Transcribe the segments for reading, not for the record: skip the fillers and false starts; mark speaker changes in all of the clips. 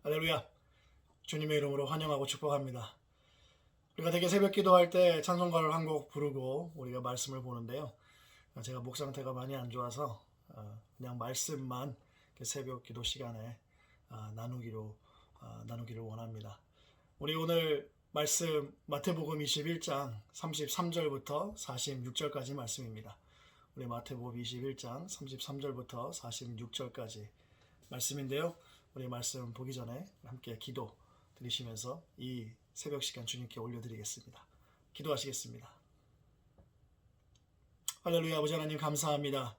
Speaker 1: 할렐루야. 주님의 이름으로 환영하고 축복합니다. 우리가 되게 새벽 기도할 때 찬송가를 한 곡 부르고 우리가 말씀을 보는데요. 제가 목 상태가 많이 안 좋아서 그냥 말씀만 새벽 기도 시간에 나누기를 원합니다. 우리 오늘 말씀 마태복음 21장 33절부터 46절까지 말씀입니다. 우리 마태복음 21장 33절부터 46절까지 말씀인데요. 우리 말씀 보기 전에 함께 기도 드리시면서 이 새벽 시간 주님께 올려드리겠습니다. 기도하시겠습니다. 할렐루야. 아버지 하나님 감사합니다.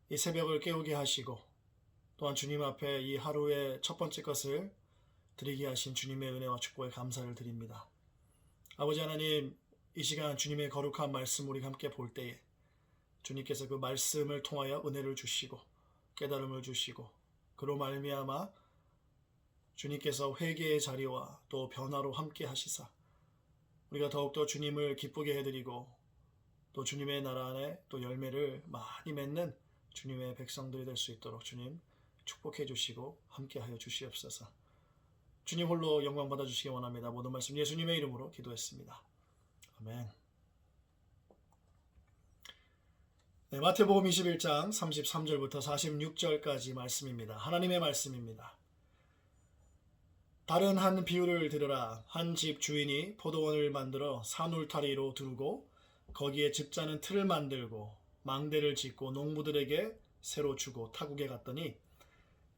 Speaker 1: 이 새벽을 깨우게 하시고 또한 주님 앞에 이 하루의 첫 번째 것을 드리게 하신 주님의 은혜와 축복에 감사를 드립니다. 아버지 하나님, 이 시간 주님의 거룩한 말씀 우리가 함께 볼 때에 주님께서 그 말씀을 통하여 은혜를 주시고 깨달음을 주시고 그로 말미암아 주님께서 회개의 자리와 또 변화로 함께 하시사 우리가 더욱더 주님을 기쁘게 해드리고 또 주님의 나라 안에 또 열매를 많이 맺는 주님의 백성들이 될 수 있도록 주님 축복해 주시고 함께 하여 주시옵소서. 주님 홀로 영광 받아 주시기 원합니다. 모든 말씀 예수님의 이름으로 기도했습니다. 아멘. 네, 마태복음 21장 33절부터 46절까지 말씀입니다. 하나님의 말씀입니다. 다른 한 비유를 들으라. 한 집 주인이 포도원을 만들어 산울타리로 두르고 거기에 집자는 틀을 만들고 망대를 짓고 농부들에게 새로 주고 타국에 갔더니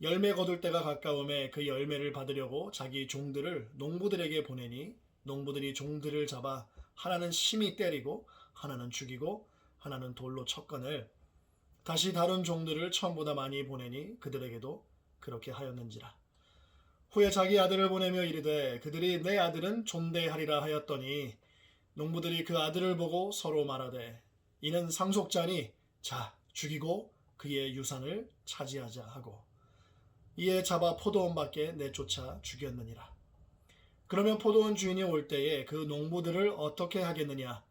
Speaker 1: 열매 거둘 때가 가까움에 그 열매를 받으려고 자기 종들을 농부들에게 보내니 농부들이 종들을 잡아 하나는 심히 때리고 하나는 죽이고 하나는 돌로 쳤거늘 다시 다른 종들을 처음보다 많이 보내니 그들에게도 그렇게 하였는지라. 후에 자기 아들을 보내며 이르되 그들이 내 아들은 존대하리라 하였더니 농부들이 그 아들을 보고 서로 말하되 이는 상속자니 자 죽이고 그의 유산을 차지하자 하고 이에 잡아 포도원 밖에 내쫓아 죽였느니라. 그러면 포도원 주인이 올 때에 그 농부들을 어떻게 하겠느냐.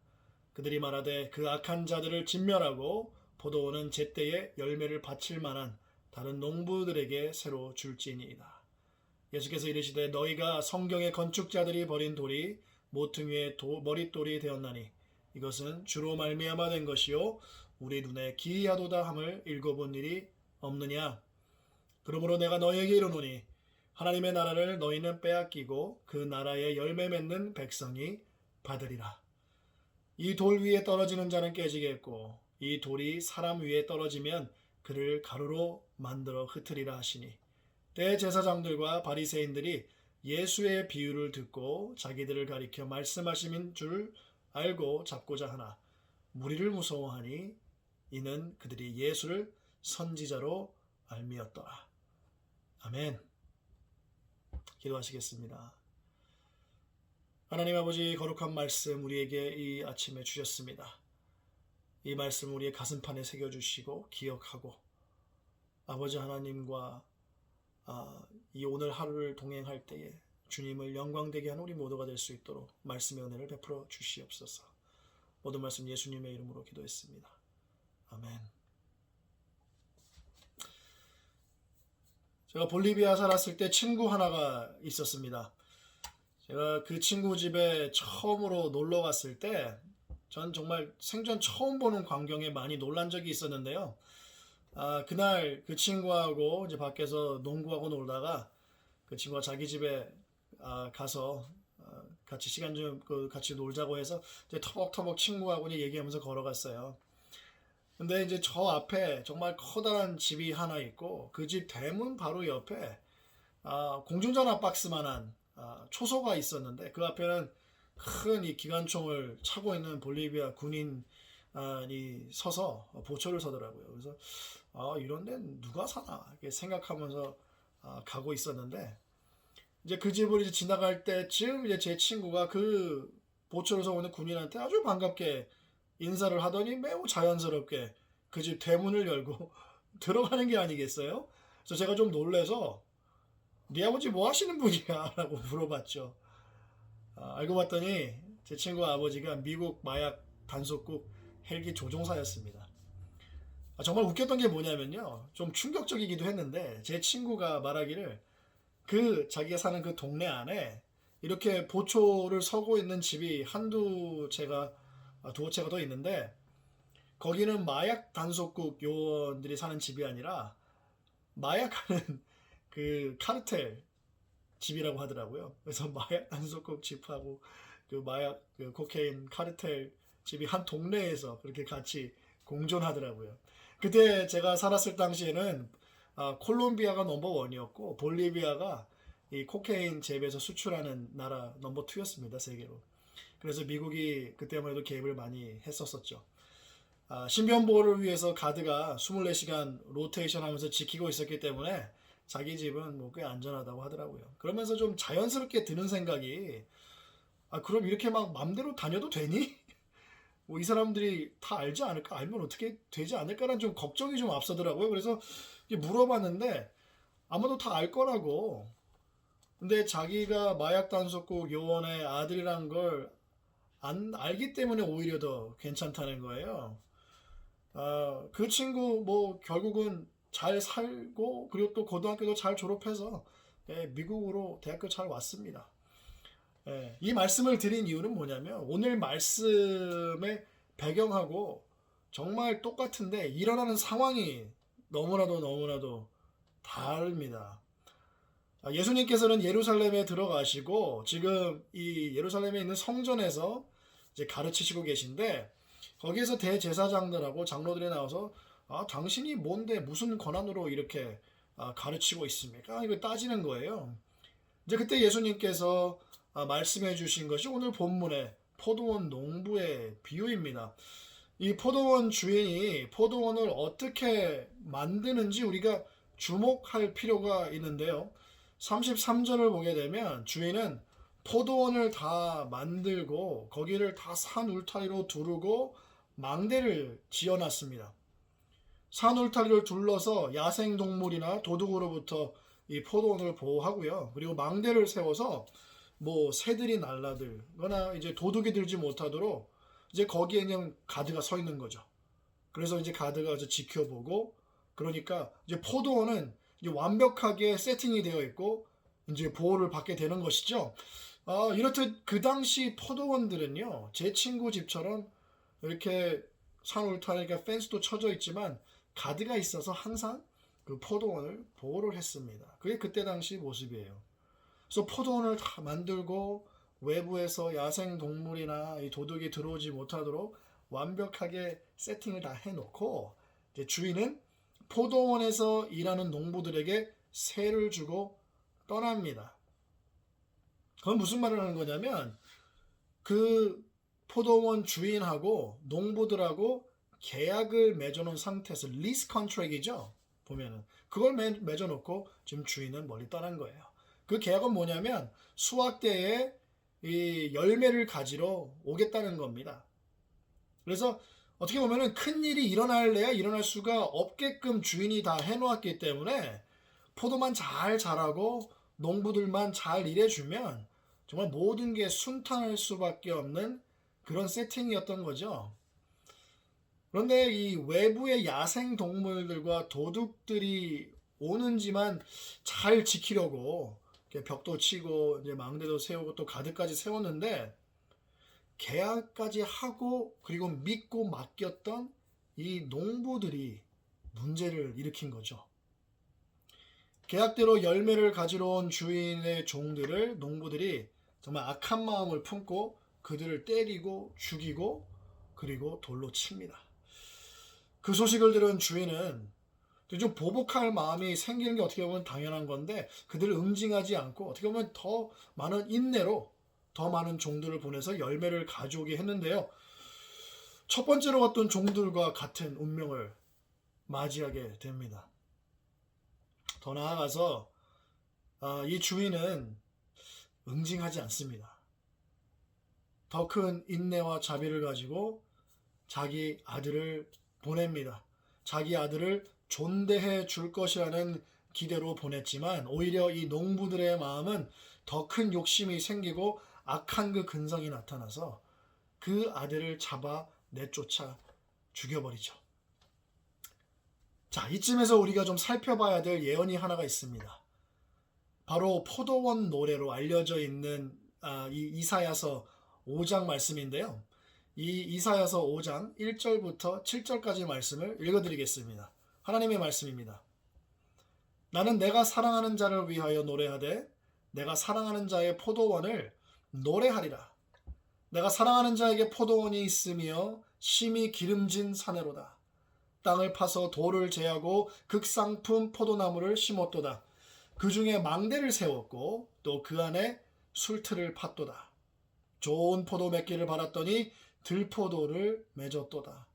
Speaker 1: 그들이 말하되 그 악한 자들을 진멸하고 포도원은 제때에 열매를 바칠 만한 다른 농부들에게 새로 줄지니이다. 예수께서 이르시되 너희가 성경의 건축자들이 버린 돌이 모퉁이의 머릿돌이 되었나니 이것은 주로 말미암아 된 것이요 우리 눈에 기이하도다 함을 읽어본 일이 없느냐. 그러므로 내가 너희에게 이르노니 하나님의 나라를 너희는 빼앗기고 그 나라의 열매 맺는 백성이 받으리라. 이 돌 위에 떨어지는 자는 깨지겠고 이 돌이 사람 위에 떨어지면 그를 가루로 만들어 흩으리라 하시니 대제사장들과 바리새인들이 예수의 비유를 듣고 자기들을 가리켜 말씀하심인 줄 알고 잡고자 하나 무리를 무서워하니 이는 그들이 예수를 선지자로 알미었더라. 아멘. 기도하시겠습니다. 하나님 아버지 거룩한 말씀 우리에게 이 아침에 주셨습니다. 이 말씀 우리의 가슴판에 새겨주시고 기억하고 아버지 하나님과 이 오늘 하루를 동행할 때에 주님을 영광되게 하는 우리 모두가 될 수 있도록 말씀의 은혜를 베풀어 주시옵소서. 모든 말씀 예수님의 이름으로 기도했습니다. 아멘. 제가 볼리비아 살았을 때 친구 하나가 있었습니다. 제가 그 친구 집에 처음으로 놀러 갔을 때 전 정말 생전 처음 보는 광경에 많이 놀란 적이 있었는데요. 그날 그 친구하고 이제 밖에서 농구하고 놀다가 그 친구가 자기 집에 가서 같이 시간 좀 같이 놀자고 해서 이제 터벅터벅 친구하고 얘기하면서 걸어갔어요. 근데 이제 저 앞에 정말 커다란 집이 하나 있고 그 집 대문 바로 옆에 공중전화 박스만한 초소가 있었는데 그 앞에는 큰 이 기관총을 차고 있는 볼리비아 군인이 서서 보초를 서더라고요. 그래서 이런 데는 누가 사나 이렇게 생각하면서 가고 있었는데 이제 그 집을 이제 지나갈 때쯤 이제 제 친구가 그 보초를 서고 있는 군인한테 아주 반갑게 인사를 하더니 매우 자연스럽게 그 집 대문을 열고 들어가는 게 아니겠어요? 그래서 제가 좀 놀래서 네 아버지 뭐 하시는 분이야? 라고 물어봤죠. 알고 봤더니 제 친구 아버지가 미국 마약 단속국 헬기 조종사였습니다. 정말 웃겼던 게 뭐냐면요. 좀 충격적이기도 했는데 제 친구가 말하기를 그 자기가 사는 그 동네 안에 이렇게 보초를 서고 있는 집이 두어 채가 더 있는데, 거기는 마약 단속국 요원들이 사는 집이 아니라 마약하는 그 카르텔 집이라고 하더라고요. 그래서 마약 단속국 집하고 그 마약 그 코케인 카르텔 집이 한 동네에서 그렇게 같이 공존하더라고요. 그때 제가 살았을 당시에는 콜롬비아가 넘버 원이었고 볼리비아가 이 코케인 재배에서 수출하는 나라 넘버 투였습니다, 세계로. 그래서 미국이 그때만 해도 개입을 많이 했었었죠. 신변 보호를 위해서 가드가 24시간 로테이션 하면서 지키고 있었기 때문에 자기 집은 뭐 꽤 안전하다고 하더라고요. 그러면서 좀 자연스럽게 드는 생각이, 그럼 이렇게 막 맘대로 다녀도 되니? 뭐 이 사람들이 다 알지 않을까? 알면 어떻게 되지 않을까라는 좀 걱정이 좀 앞서더라고요. 그래서 물어봤는데 아마도 다 알 거라고. 근데 자기가 마약 단속국 요원의 아들이란 걸 안 알기 때문에 오히려 더 괜찮다는 거예요. 그 친구 뭐 결국은 잘 살고 그리고 또 고등학교도 잘 졸업해서 미국으로 대학교 잘 왔습니다. 이 말씀을 드린 이유는 뭐냐면 오늘 말씀의 배경하고 정말 똑같은데 일어나는 상황이 너무나도 다릅니다. 예수님께서는 예루살렘에 들어가시고 지금 이 예루살렘에 있는 성전에서 이제 가르치시고 계신데, 거기에서 대제사장들하고 장로들이 나와서 당신이 뭔데 무슨 권한으로 이렇게 가르치고 있습니까? 이거 따지는 거예요. 이제 그때 예수님께서 말씀해 주신 것이 오늘 본문의 포도원 농부의 비유입니다. 이 포도원 주인이 포도원을 어떻게 만드는지 우리가 주목할 필요가 있는데요. 33절을 보게 되면 주인은 포도원을 다 만들고 거기를 다 산 울타리로 두르고 망대를 지어놨습니다. 산 울타리를 둘러서 야생동물이나 도둑으로부터 이 포도원을 보호하고요. 그리고 망대를 세워서 뭐 새들이 날라들거나 이제 도둑이 들지 못하도록 이제 거기에 그냥 가드가 서 있는 거죠. 그래서 이제 가드가 지켜보고, 그러니까 이제 포도원은 이제 완벽하게 세팅이 되어 있고 이제 보호를 받게 되는 것이죠. 이렇듯 그 당시 포도원들은요, 제 친구 집처럼 이렇게 산 울타리가 펜스도 쳐져 있지만 가드가 있어서 항상 그 포도원을 보호를 했습니다. 그게 그때 당시 모습이에요. 그래서 포도원을 다 만들고 외부에서 야생 동물이나 이 도둑이 들어오지 못하도록 완벽하게 세팅을 다 해놓고, 이제 주인은 포도원에서 일하는 농부들에게 세를 주고 떠납니다. 그건 무슨 말을 하는 거냐면 그 포도원 주인하고 농부들하고 계약을 맺어놓은 상태에서 리스 컨트랙이죠. 보면은 그걸 맺어놓고 지금 주인은 멀리 떠난 거예요. 그 계약은 뭐냐면 수확 때에 이 열매를 가지러 오겠다는 겁니다. 그래서 어떻게 보면은 큰 일이 일어날래야 일어날 수가 없게끔 주인이 다 해놓았기 때문에 포도만 잘 자라고 농부들만 잘 일해주면 정말 모든 게 순탄할 수밖에 없는 그런 세팅이었던 거죠. 그런데 이 외부의 야생 동물들과 도둑들이 오는지만 잘 지키려고 벽도 치고 이제 망대도 세우고 또 가드까지 세웠는데, 계약까지 하고 그리고 믿고 맡겼던 이 농부들이 문제를 일으킨 거죠. 계약대로 열매를 가지러 온 주인의 종들을 농부들이 정말 악한 마음을 품고 그들을 때리고 죽이고 그리고 돌로 칩니다. 그 소식을 들은 주인은 좀 보복할 마음이 생기는 게 어떻게 보면 당연한 건데, 그들을 응징하지 않고 어떻게 보면 더 많은 인내로 더 많은 종들을 보내서 열매를 가져오게 했는데요. 첫 번째로 왔던 종들과 같은 운명을 맞이하게 됩니다. 더 나아가서 이 주인은 응징하지 않습니다. 더 큰 인내와 자비를 가지고 자기 아들을 보냅니다. 자기 아들을 존대해 줄 것이라는 기대로 보냈지만 오히려 이 농부들의 마음은 더 큰 욕심이 생기고 악한 그 근성이 나타나서 그 아들을 잡아 내쫓아 죽여버리죠. 자, 이쯤에서 우리가 좀 살펴봐야 될 예언이 하나가 있습니다. 바로 포도원 노래로 알려져 있는 이 이사야서 5장 말씀인데요. 이 이사야서 5장 1절부터 7절까지 말씀을 읽어드리겠습니다. 하나님의 말씀입니다. 나는 내가 사랑하는 자를 위하여 노래하되 내가 사랑하는 자의 포도원을 노래하리라. 내가 사랑하는 자에게 포도원이 있으며 심히 기름진 사내로다. 땅을 파서 돌을 제하고 극상품 포도나무를 심었도다. 그 중에 망대를 세웠고 또 그 안에 술틀을 팠도다. 좋은 포도 맺기를 바랐더니 들포도를 맺었도다.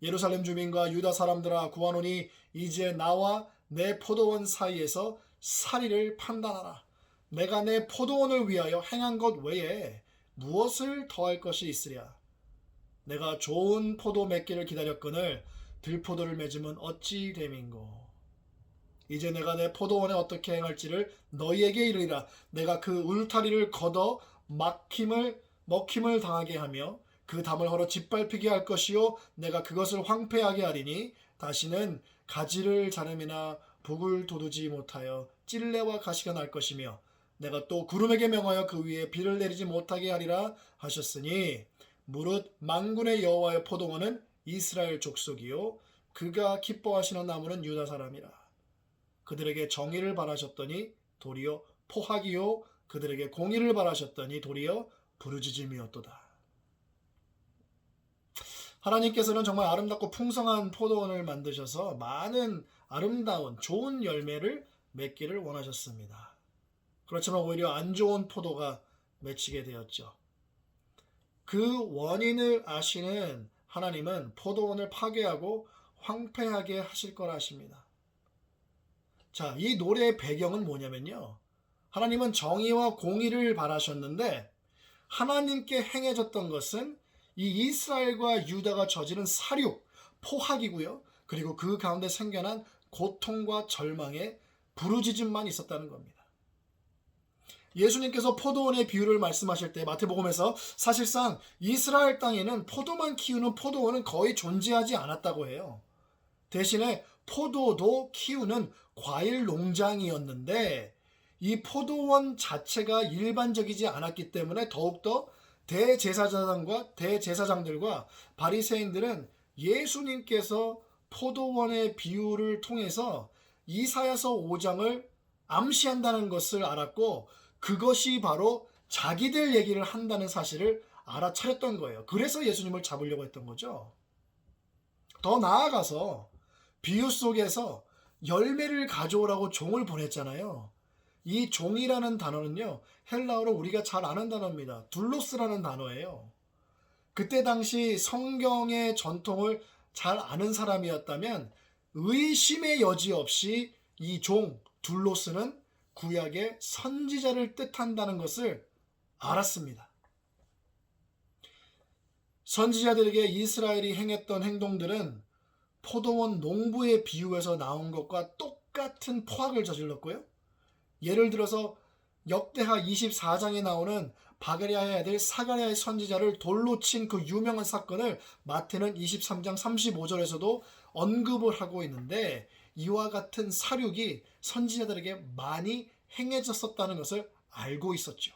Speaker 1: 예루살렘 주민과 유다 사람들아 구하노니 이제 나와 내 포도원 사이에서 사리를 판단하라. 내가 내 포도원을 위하여 행한 것 외에 무엇을 더할 것이 있으랴. 내가 좋은 포도 맺기를 기다렸거늘 들포도를 맺으면 어찌 됨인고. 이제 내가 내 포도원에 어떻게 행할지를 너희에게 이르리라. 내가 그 울타리를 걷어 먹힘을 당하게 하며 그 담을 헐어 짓밟히게 할 것이요 내가 그것을 황폐하게 하리니 다시는 가지를 자름이나 북을 돋우지 못하여 찔레와 가시가 날 것이며 내가 또 구름에게 명하여 그 위에 비를 내리지 못하게 하리라 하셨으니 무릇 만군의 여호와의 포도원은 이스라엘 족속이요 그가 기뻐하시는 나무는 유다 사람이라. 그들에게 정의를 바라셨더니 도리어 포학이요 그들에게 공의를 바라셨더니 도리어 부르짖음이었도다. 하나님께서는 정말 아름답고 풍성한 포도원을 만드셔서 많은 아름다운 좋은 열매를 맺기를 원하셨습니다. 그렇지만 오히려 안 좋은 포도가 맺히게 되었죠. 그 원인을 아시는 하나님은 포도원을 파괴하고 황폐하게 하실 거라 하십니다. 자, 이 노래의 배경은 뭐냐면요. 하나님은 정의와 공의를 바라셨는데 하나님께 행해졌던 것은 이 이스라엘과 유다가 저지른 사륙, 포학이고요. 그리고 그 가운데 생겨난 고통과 절망의 부르짖음만 있었다는 겁니다. 예수님께서 포도원의 비유를 말씀하실 때 마태복음에서 사실상 이스라엘 땅에는 포도만 키우는 포도원은 거의 존재하지 않았다고 해요. 대신에 포도도 키우는 과일 농장이었는데 이 포도원 자체가 일반적이지 않았기 때문에 더욱더 대제사장들과 바리새인들은 예수님께서 포도원의 비유를 통해서 이사야서 5장을 암시한다는 것을 알았고 그것이 바로 자기들 얘기를 한다는 사실을 알아차렸던 거예요. 그래서 예수님을 잡으려고 했던 거죠. 더 나아가서 비유 속에서 열매를 가져오라고 종을 보냈잖아요. 이 종이라는 단어는요, 헬라어로 우리가 잘 아는 단어입니다. 둘로스라는 단어예요. 그때 당시 성경의 전통을 잘 아는 사람이었다면 의심의 여지 없이 이 종, 둘로스는 구약의 선지자를 뜻한다는 것을 알았습니다. 선지자들에게 이스라엘이 행했던 행동들은 포도원 농부의 비유에서 나온 것과 똑같은 포악을 저질렀고요. 예를 들어서 역대하 24장에 나오는 바가랴의 아들 사가랴의 선지자를 돌로 친 그 유명한 사건을 마태는 23장 35절에서도 언급을 하고 있는데 이와 같은 사륙이 선지자들에게 많이 행해졌었다는 것을 알고 있었죠.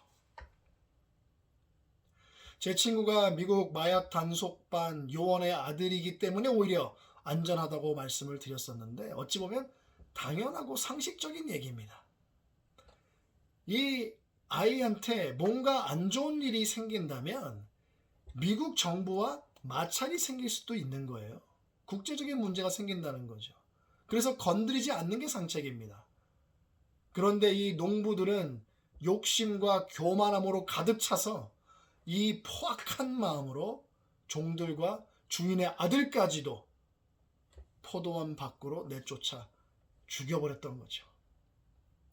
Speaker 1: 제 친구가 미국 마약 단속반 요원의 아들이기 때문에 오히려 안전하다고 말씀을 드렸었는데 어찌 보면 당연하고 상식적인 얘기입니다. 이 아이한테 뭔가 안 좋은 일이 생긴다면 미국 정부와 마찰이 생길 수도 있는 거예요. 국제적인 문제가 생긴다는 거죠. 그래서 건드리지 않는 게 상책입니다. 그런데 이 농부들은 욕심과 교만함으로 가득 차서 이 포악한 마음으로 종들과 주인의 아들까지도 포도원 밖으로 내쫓아 죽여버렸던 거죠.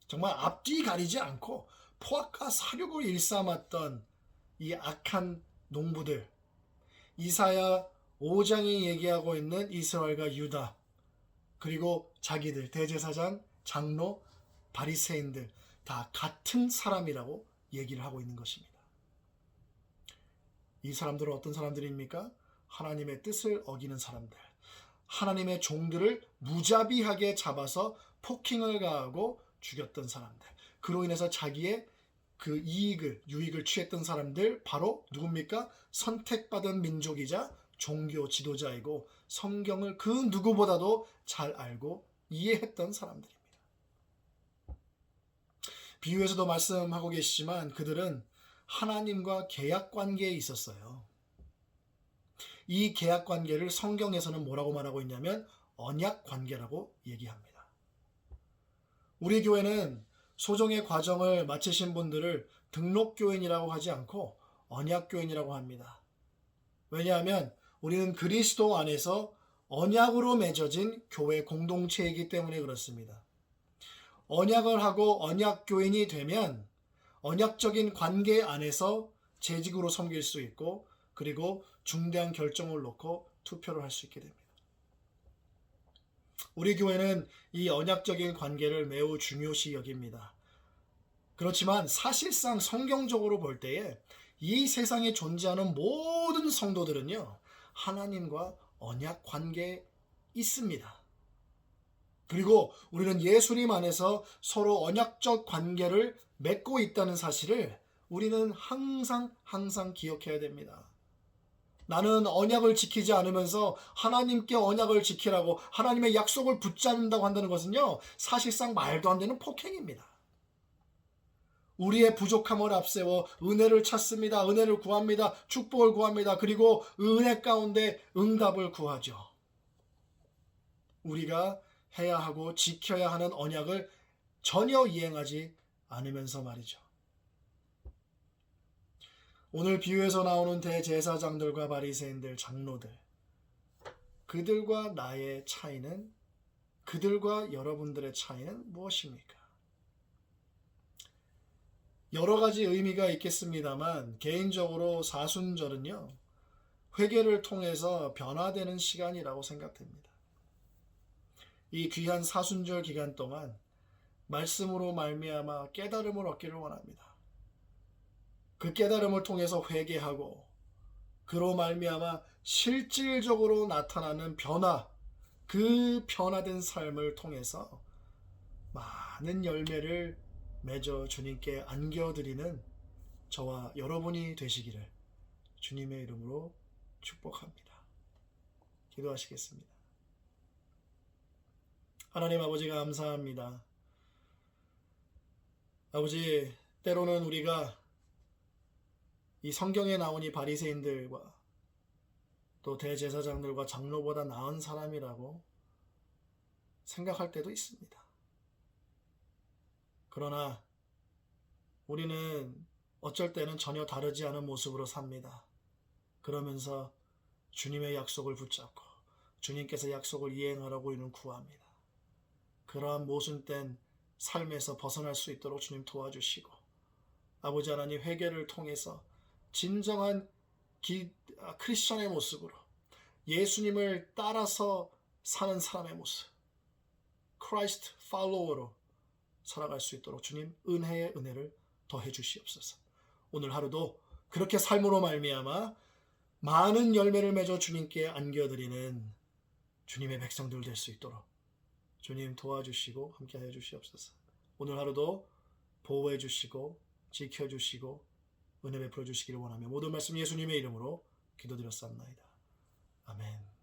Speaker 1: 정말 앞뒤 가리지 않고 포악과 사륙을 일삼았던 이 악한 농부들, 이사야 5장이 얘기하고 있는 이스라엘과 유다, 그리고 자기들 대제사장, 장로, 바리새인들 다 같은 사람이라고 얘기를 하고 있는 것입니다. 이 사람들은 어떤 사람들입니까? 하나님의 뜻을 어기는 사람들, 하나님의 종들을 무자비하게 잡아서 폭행을 가하고 죽였던 사람들, 그로 인해서 자기의 그 유익을 취했던 사람들, 바로 누굽니까? 선택받은 민족이자 종교 지도자이고 성경을 그 누구보다도 잘 알고 이해했던 사람들입니다. 비유에서도 말씀하고 계시지만 그들은 하나님과 계약 관계에 있었어요. 이 계약 관계를 성경에서는 뭐라고 말하고 있냐면 언약 관계라고 얘기합니다. 우리 교회는 소정의 과정을 마치신 분들을 등록교인이라고 하지 않고 언약교인이라고 합니다. 왜냐하면 우리는 그리스도 안에서 언약으로 맺어진 교회 공동체이기 때문에 그렇습니다. 언약을 하고 언약교인이 되면 언약적인 관계 안에서 재직으로 섬길 수 있고, 그리고 중대한 결정을 놓고 투표를 할 수 있게 됩니다. 우리 교회는 이 언약적인 관계를 매우 중요시 여깁니다. 그렇지만 사실상 성경적으로 볼 때에 이 세상에 존재하는 모든 성도들은요, 하나님과 언약 관계에 있습니다. 그리고 우리는 예수님 안에서 서로 언약적 관계를 맺고 있다는 사실을 우리는 항상 기억해야 됩니다. 나는 언약을 지키지 않으면서 하나님께 언약을 지키라고 하나님의 약속을 붙잡는다고 한다는 것은요, 사실상 말도 안 되는 폭행입니다. 우리의 부족함을 앞세워 은혜를 찾습니다. 은혜를 구합니다. 축복을 구합니다. 그리고 은혜 가운데 응답을 구하죠. 우리가 해야 하고 지켜야 하는 언약을 전혀 이행하지 않으면서 말이죠. 오늘 비유에서 나오는 대제사장들과 바리새인들, 장로들, 그들과 나의 차이는, 그들과 여러분들의 차이는 무엇입니까? 여러 가지 의미가 있겠습니다만 개인적으로 사순절은요, 회개를 통해서 변화되는 시간이라고 생각됩니다. 이 귀한 사순절 기간 동안 말씀으로 말미암아 깨달음을 얻기를 원합니다. 그 깨달음을 통해서 회개하고 그로 말미암아 실질적으로 나타나는 변화, 그 변화된 삶을 통해서 많은 열매를 맺어 주님께 안겨드리는 저와 여러분이 되시기를 주님의 이름으로 축복합니다. 기도하시겠습니다. 하나님 아버지, 감사합니다. 아버지, 때로는 우리가 이 성경에 나온 이 바리새인들과 또 대제사장들과 장로보다 나은 사람이라고 생각할 때도 있습니다. 그러나 우리는 어쩔 때는 전혀 다르지 않은 모습으로 삽니다. 그러면서 주님의 약속을 붙잡고 주님께서 약속을 이행하라고 우리는 구합니다. 그러한 모순된 삶에서 벗어날 수 있도록 주님 도와주시고, 아버지 하나님, 회개를 통해서 진정한 크리스천의 모습으로 예수님을 따라서 사는 사람의 모습, 크라이스트 팔로워로 살아갈 수 있도록 주님 은혜의 은혜를 더해 주시옵소서. 오늘 하루도 그렇게 삶으로 말미암아 많은 열매를 맺어 주님께 안겨드리는 주님의 백성들 될 수 있도록 주님 도와주시고 함께해 주시옵소서. 오늘 하루도 보호해 주시고 지켜주시고 은혜 베풀어 주시기를 원하며 모든 말씀 예수님의 이름으로 기도드렸사옵나이다. 아멘.